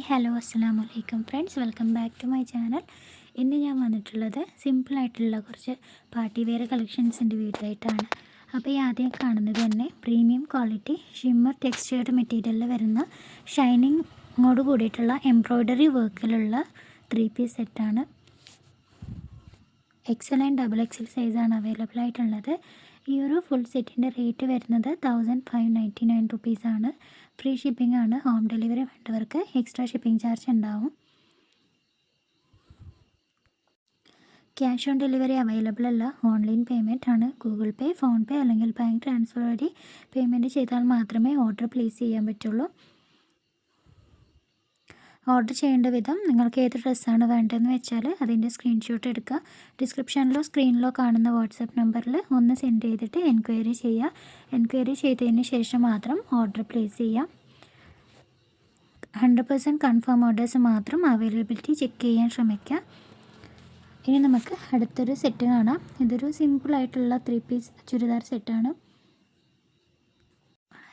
Hello അസ്സലാമു അലൈക്കും friends, welcome back to my channel. ഇന്ന് ഞാൻ വന്നിട്ടുള്ളത് സിമ്പിളായിട്ടുള്ള കുറച്ച് പാർട്ടി വെയർ കളക്ഷൻസിൻ്റെ വീഡിയോ ആയിട്ടാണ്. അപ്പോൾ ഈ ആദ്യം കാണുന്നത് തന്നെ പ്രീമിയം ക്വാളിറ്റി ഷിമ്മർ ടെക്സ്ചേർഡ് മെറ്റീരിയലിൽ വരുന്ന ഷൈനിങ്ങോട് കൂടിയിട്ടുള്ള എംബ്രോയ്ഡറി വർക്കിലുള്ള 3 പീസ് സെറ്റാണ്. എക്സൽ ആൻഡ് ഡബിൾ എക്സൽ സൈസാണ് അവൈലബിൾ ആയിട്ടുള്ളത്. ഈ ഒരു ഫുൾ സെറ്റിൻ്റെ റേറ്റ് വരുന്നത് 1599 റുപ്പീസാണ്. ഫ്രീ ഷിപ്പിംഗ് ആണ്. ഹോം ഡെലിവറി വേണ്ടവർക്ക് എക്സ്ട്രാ ഷിപ്പിംഗ് ചാർജ് ഉണ്ടാവും. ക്യാഷ് ഓൺ ഡെലിവറി അവൈലബിൾ അല്ല. ഓൺലൈൻ പേയ്മെൻറ്റ് ആണ്. ഗൂഗിൾ പേ, ഫോൺ പേ അല്ലെങ്കിൽ ബാങ്ക് ട്രാൻസ്ഫർ വഴി പേയ്മെൻറ്റ് ചെയ്താൽ മാത്രമേ ഓർഡർ പ്ലേസ് ചെയ്യാൻ പറ്റുള്ളൂ. ഓർഡർ ചെയ്യേണ്ട വിധം, നിങ്ങൾക്ക് ഏത് ഡ്രസ്സാണ് വേണ്ടതെന്ന് വെച്ചാൽ അതിൻ്റെ സ്ക്രീൻഷോട്ട് എടുക്കുക. ഡിസ്ക്രിപ്ഷനിലോ സ്ക്രീനിലോ കാണുന്ന വാട്സപ്പ് നമ്പറിൽ ഒന്ന് സെൻഡ് ചെയ്തിട്ട് എൻക്വയറി ചെയ്യുക. എൻക്വയറി ചെയ്തതിന് ശേഷം മാത്രം ഓർഡർ പ്ലേസ് ചെയ്യാം. 100% കൺഫേം ഓർഡേഴ്സ് മാത്രം അവൈലബിലിറ്റി ചെക്ക് ചെയ്യാൻ ശ്രമിക്കുക. ഇനി നമുക്ക് അടുത്തൊരു സെറ്റ് കാണാം. ഇതൊരു സിമ്പിളായിട്ടുള്ള 3 പീസ് ചുരിദാർ സെറ്റാണ്.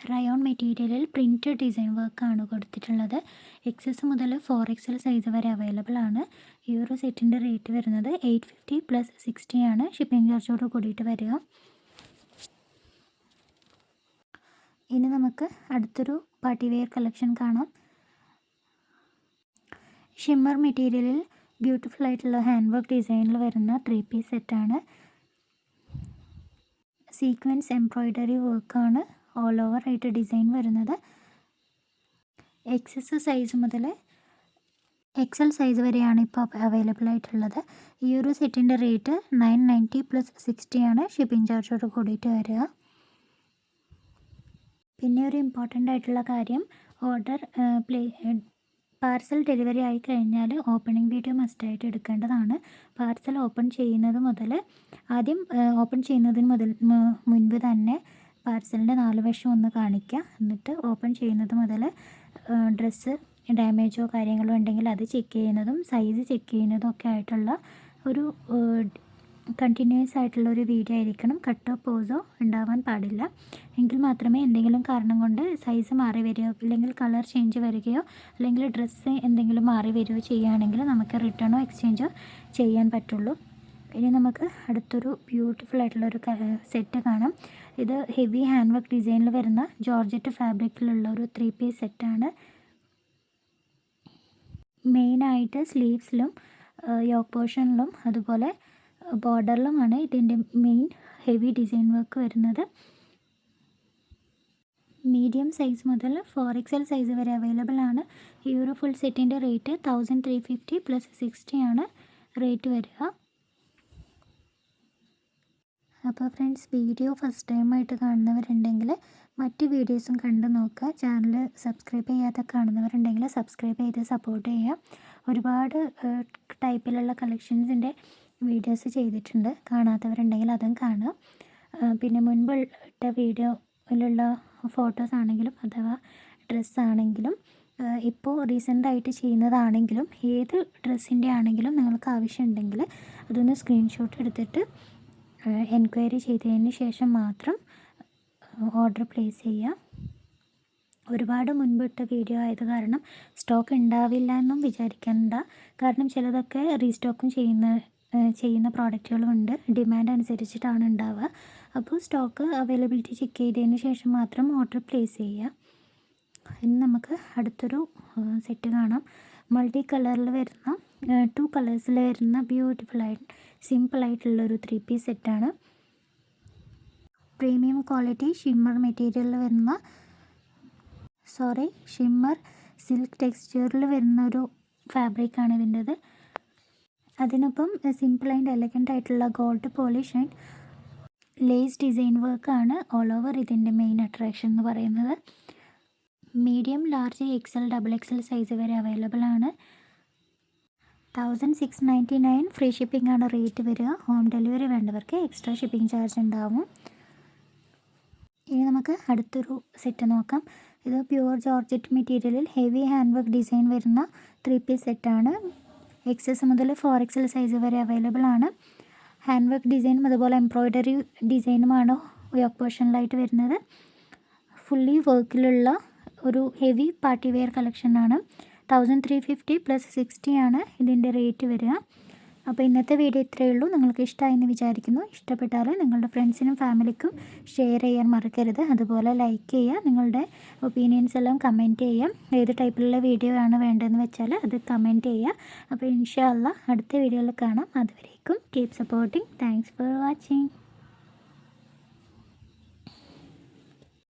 റയോൺ മെറ്റീരിയലിൽ പ്രിൻറ്റഡ് ഡിസൈൻ വർക്കാണ് കൊടുത്തിട്ടുള്ളത്. XS മുതൽ 4XL സൈസ് വരെ അവൈലബിൾ ആണ്. ഈ ഒരു സെറ്റിൻ്റെ റേറ്റ് വരുന്നത് 850 + 60 ആണ്. ഷിപ്പിംഗ് ചാർജോട് കൂടിയിട്ട് വരിക. ഇനി നമുക്ക് അടുത്തൊരു പാർട്ടി വെയർ കളക്ഷൻ കാണാം. ഷിമ്മർ മെറ്റീരിയലിൽ ബ്യൂട്ടിഫുൾ ആയിട്ടുള്ള ഹാൻഡ് വർക്ക് ഡിസൈനിൽ വരുന്ന 3 പീസ് സെറ്റാണ്. സീക്വൻസ് എംബ്രോയ്ഡറി വർക്കാണ് ഓൾ ഓവർ ആയിട്ട് ഡിസൈൻ വരുന്നത്. XS സൈസ് മുതൽ XL സൈസ് വരെയാണ് ഇപ്പോൾ അവൈലബിൾ ആയിട്ടുള്ളത്. ഈ ഒരു സെറ്റിൻ്റെ റേറ്റ് 990 + 60 ആണ്. ഷിപ്പിംഗ് ചാർജോട് കൂടിയിട്ട് വരിക. പിന്നെ ഒരു ഇമ്പോർട്ടൻ്റ് ആയിട്ടുള്ള കാര്യം, ഓർഡർ പാർസൽ ഡെലിവറി ആയി കഴിഞ്ഞാൽ ഓപ്പണിംഗ് വീഡിയോ മസ്റ്റായിട്ട് എടുക്കേണ്ടതാണ്. പാർസൽ ഓപ്പൺ ചെയ്യുന്നത് മുതൽ ഓപ്പൺ ചെയ്യുന്നതിന് മുൻപ് തന്നെ പാർസലിൻ്റെ 4 വശം ഒന്ന് കാണിക്കുക. എന്നിട്ട് ഓപ്പൺ ചെയ്യുന്നത് മുതൽ ഡ്രസ്സ് ഡാമേജോ കാര്യങ്ങളോ ഉണ്ടെങ്കിൽ അത് ചെക്ക് ചെയ്യുന്നതും സൈസ് ചെക്ക് ചെയ്യുന്നതും ഒക്കെ ആയിട്ടുള്ള ഒരു കണ്ടിന്യൂസ് ആയിട്ടുള്ള ഒരു വീഡിയോ ആയിരിക്കണം. കട്ടോ പോസോ ഉണ്ടാവാൻ പാടില്ല. എങ്കിൽ മാത്രമേ എന്തെങ്കിലും കാരണം കൊണ്ട് സൈസ് മാറി വരികയോ അല്ലെങ്കിൽ കളർ ചേഞ്ച് വരികയോ അല്ലെങ്കിൽ ഡ്രസ്സ് എന്തെങ്കിലും മാറി വരികയോ ചെയ്യുകയാണെങ്കിൽ നമുക്ക് റിട്ടേണോ എക്സ്ചേഞ്ചോ ചെയ്യാൻ പറ്റുള്ളൂ. ഇനി നമുക്ക് അടുത്തൊരു ബ്യൂട്ടിഫുൾ ആയിട്ടുള്ളൊരു സെറ്റ് കാണാം. ഇത് ഹെവി ഹാൻഡ് വർക്ക് ഡിസൈനിൽ വരുന്ന ജോർജറ്റ് ഫാബ്രിക്കിലുള്ള ഒരു 3 പീസ് സെറ്റാണ്. മെയിനായിട്ട് സ്ലീവ്സിലും യോക്ക് പോർഷനിലും അതുപോലെ ബോർഡറിലുമാണ് ഇതിൻ്റെ മെയിൻ ഹെവി ഡിസൈൻ വർക്ക് വരുന്നത്. മീഡിയം സൈസ് മുതൽ 4XL സൈസ് വരെ അവൈലബിൾ ആണ്. ഈ ഒരു ഫുൾ സെറ്റിൻ്റെ റേറ്റ് 1350 + 60 ആണ് റേറ്റ് വരിക. അപ്പോൾ ഫ്രണ്ട്സ്, വീഡിയോ ഫസ്റ്റ് ടൈമായിട്ട് കാണുന്നവരുണ്ടെങ്കിൽ മറ്റ് വീഡിയോസും കണ്ടു നോക്കുക. ചാനൽ സബ്സ്ക്രൈബ് ചെയ്യാതെ കാണുന്നവരുണ്ടെങ്കിൽ സബ്സ്ക്രൈബ് ചെയ്ത് സപ്പോർട്ട് ചെയ്യുക. ഒരുപാട് ടൈപ്പിലുള്ള കളക്ഷൻസിൻ്റെ വീഡിയോസ് ചെയ്തിട്ടുണ്ട്. കാണാത്തവരുണ്ടെങ്കിൽ അതും കാണുക. പിന്നെ മുൻപ് ഇട്ട വീഡിയോയിലുള്ള ഫോട്ടോസ് ആണെങ്കിലും അഥവാ ഡ്രസ്സാണെങ്കിലും ഇപ്പോൾ റീസെൻ്റായിട്ട് ചെയ്യുന്നതാണെങ്കിലും ഏത് ഡ്രസ്സിൻ്റെ ആണെങ്കിലും നിങ്ങൾക്ക് ആവശ്യമുണ്ടെങ്കിൽ അതൊന്ന് സ്ക്രീൻഷോട്ട് എടുത്തിട്ട് എൻക്വയറി ചെയ്തതിന് ശേഷം മാത്രം ഓർഡർ പ്ലേസ് ചെയ്യുക. ഒരുപാട് മുൻപിട്ട വീഡിയോ ആയത് കാരണം സ്റ്റോക്ക് ഉണ്ടാവില്ല എന്നും വിചാരിക്കേണ്ട. കാരണം ചിലതൊക്കെ റീസ്റ്റോക്കും ചെയ്യുന്ന പ്രോഡക്റ്റുകളുമുണ്ട്. ഡിമാൻഡ് അനുസരിച്ചിട്ടാണ് ഉണ്ടാവുക. അപ്പോൾ സ്റ്റോക്ക് അവൈലബിലിറ്റി ചെക്ക് ചെയ്തതിന് ശേഷം മാത്രം ഓർഡർ പ്ലേസ് ചെയ്യുക. ഇനി നമുക്ക് അടുത്തൊരു സെറ്റ് കാണാം. മൾട്ടി കളറിൽ വരുന്ന 2 കളേഴ്സിൽ വരുന്ന ബ്യൂട്ടിഫുള്ളായിട്ട് സിമ്പിളായിട്ടുള്ളൊരു 3 പീസ് സെറ്റാണ്. പ്രീമിയം ക്വാളിറ്റി ഷിമ്മർ മെറ്റീരിയലിൽ വരുന്ന ഷിമ്മർ സിൽക്ക് ടെക്സ്ചറിൽ വരുന്ന ഒരു ഫാബ്രിക്കാണ് ഇതിൻ്റെത്. അതിനൊപ്പം സിമ്പിൾ ആൻഡ് എലഗൻ്റ് ആയിട്ടുള്ള gold polish and lace design വർക്കാണ് ഓൾ ഓവർ ഇതിൻ്റെ മെയിൻ അട്രാക്ഷൻ എന്ന് പറയുന്നത്. Medium, large, XL, double XL size വരെ അവൈലബിൾ ആണ്. 1699 ഫ്രീ ഷിപ്പിംഗ് ആണ് റേറ്റ് വരിക. ഹോം ഡെലിവറി വേണ്ടവർക്ക് എക്സ്ട്രാ ഷിപ്പിംഗ് ചാർജ് ഉണ്ടാവും. ഇനി നമുക്ക് അടുത്തൊരു സെറ്റ് നോക്കാം. ഇത് പ്യുവർ ജോർജറ്റ് മെറ്റീരിയലിൽ ഹെവി ഹാൻഡ് വർക്ക് ഡിസൈൻ വരുന്ന 3 പീസ് സെറ്റാണ്. XS മുതൽ 4XL സൈസ് വരെ അവൈലബിൾ ആണ്. ഹാൻഡ് വർക്ക് ഡിസൈനും അതുപോലെ എംബ്രോയ്ഡറി ഡിസൈനുമാണ് യോക്ക് പോർഷനിലായിട്ട് വരുന്നത്. ഫുള്ളി വർക്കിലുള്ള ഒരു ഹെവി പാർട്ടി വെയർ കളക്ഷനാണ്. 1350 പ്ലസ് 60 ആണ് ഇതിൻ്റെ റേറ്റ് വരിക. അപ്പോൾ ഇന്നത്തെ വീഡിയോ ഇത്രയേ ഉള്ളൂ. നിങ്ങൾക്ക് ഇഷ്ടമായെന്ന് വിചാരിക്കുന്നു. ഇഷ്ടപ്പെട്ടാൽ നിങ്ങളുടെ ഫ്രണ്ട്സിനും ഫാമിലിക്കും ഷെയർ ചെയ്യാൻ മറക്കരുത്. അതുപോലെ ലൈക്ക് ചെയ്യുക. നിങ്ങളുടെ ഒപ്പീനിയൻസ് എല്ലാം കമൻറ്റ് ചെയ്യാം. ഏത് ടൈപ്പിലുള്ള വീഡിയോ ആണ് വേണ്ടതെന്ന് വെച്ചാൽ അത് കമൻറ്റ് ചെയ്യുക. അപ്പോൾ ഇൻഷാ അല്ലാഹ് അടുത്ത വീഡിയോയിൽ കാണാം. അതുവരേക്കും keep supporting. Thanks for watching.